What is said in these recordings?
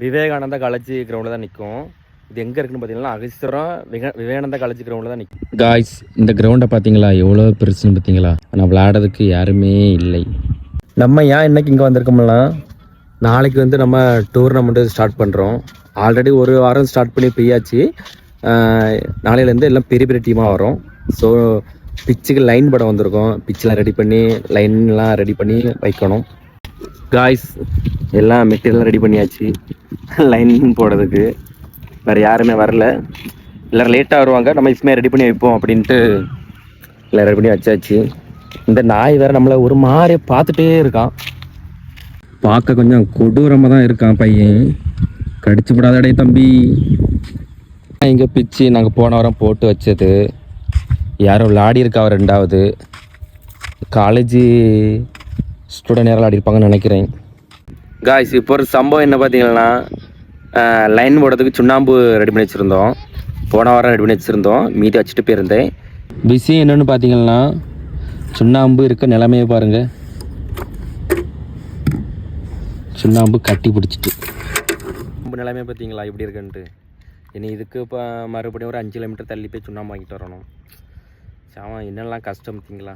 Vivekananda college கிரவுண்டில் தான் நிற்கும். இது எங்கே இருக்குன்னு பார்த்தீங்கன்னா அகஸ்தரம் விவேகானந்தா காலேஜ் கிரவுண்டில் தான் நிற்கும். காய்ஸ், இந்த கிரவுண்டை பார்த்தீங்களா எவ்வளோ பெருசுன்னு பார்த்தீங்களா? ஆனால் விளையாடுறதுக்கு யாருமே இல்லை. நம்ம ஏன் இன்னைக்கு இங்கே வந்திருக்கோம்னா, நாளைக்கு வந்து நம்ம டூர்னமெண்ட்டு ஸ்டார்ட் பண்ணுறோம். ஆல்ரெடி ஒரு வாரம் ஸ்டார்ட் பண்ணி போயாச்சு. நாளையிலேருந்து எல்லாம் பெரிய பெரிய டீமாக வரும். ஸோ பிச்சுக்கு லைன் படம் வந்திருக்கோம். பிச்செலாம் ரெடி பண்ணி லைன்லாம் ரெடி பண்ணி வைக்கணும். காய்ஸ், எல்லாம் மெட்டீரியல்லாம் ரெடி பண்ணியாச்சு லைன் போடுறதுக்கு. வேறு யாருமே வரல, எல்லோரும் லேட்டாக வருவாங்க. நம்ம இப்போமே ரெடி பண்ணி வைப்போம் அப்படின்ட்டு எல்லாம் ரெடி பண்ணி வச்சாச்சு. இந்த நாய் வேறு நம்மளை ஒரு மாதிரி பார்த்துட்டே இருக்கான். பார்க்க கொஞ்சம் கொடூரமாக தான் இருக்கான் பையன். கடிச்சு விடாதடே தம்பி. இங்கே பிச்சு நாங்கள் போன வாரம் போட்டு வச்சது. யாரும் விளையாடி இருக்கா ரெண்டாவது காலேஜ் ஸ்டூடெண்ட் யாரும் விளையாடிருப்பாங்கன்னு நினைக்கிறேன். காய்ஸ், இப்போ ஒரு சம்பவம் என்ன பார்த்தீங்கன்னா, லைன் போடுறதுக்கு சுண்ணாம்பு ரெடி பண்ணி வச்சுருந்தோம். போன வாரம் ரெடி பண்ணி வச்சுருந்தோம், மீதி வச்சுட்டு போயிருந்தேன். விஷயம் என்னென்னு பார்த்தீங்கன்னா, சுண்ணாம்பு இருக்க நிலைமையை பாருங்கள். சுண்ணாம்பு கட்டி பிடிச்சிட்டு சுண்ணாம்பு நிலைமையை பார்த்தீங்களா எப்படி இருக்குன்ட்டு. இனி இதுக்கு இப்போ மறுபடியும் ஒரு 5 கிலோமீட்டர் தள்ளி போய் சுண்ணாம்பு வாங்கிட்டு வரணும். சாமான் என்னெல்லாம் கஷ்டம் பார்த்தீங்களா?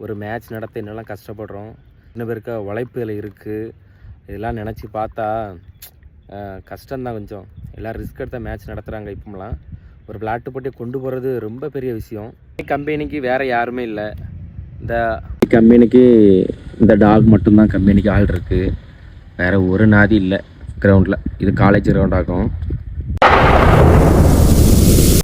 ஒரு மேட்ச் நடத்த என்னெல்லாம் கஷ்டப்படுறோம். இன்னும் பேருக்கு உழைப்பு இதில் இருக்குது. இதெல்லாம் நினச்சி பார்த்தா கஷ்டம்தான் கொஞ்சம். எல்லாம் ரிஸ்க் எடுத்த மேட்ச் நடத்துகிறாங்க. இப்போலாம் ஒரு விளையாட்டு போட்டியை கொண்டு போகிறது ரொம்ப பெரிய விஷயம். கம்பெனிக்கு வேறு யாருமே இல்லை. இந்த கம்பெனிக்கு இந்த டாக் மட்டும்தான் கம்பெனிக்கு ஆள் இருக்குது. வேறு ஒரு நாதி இல்லை கிரவுண்டில். இது காலேஜ் கிரவுண்ட் ஆகும்.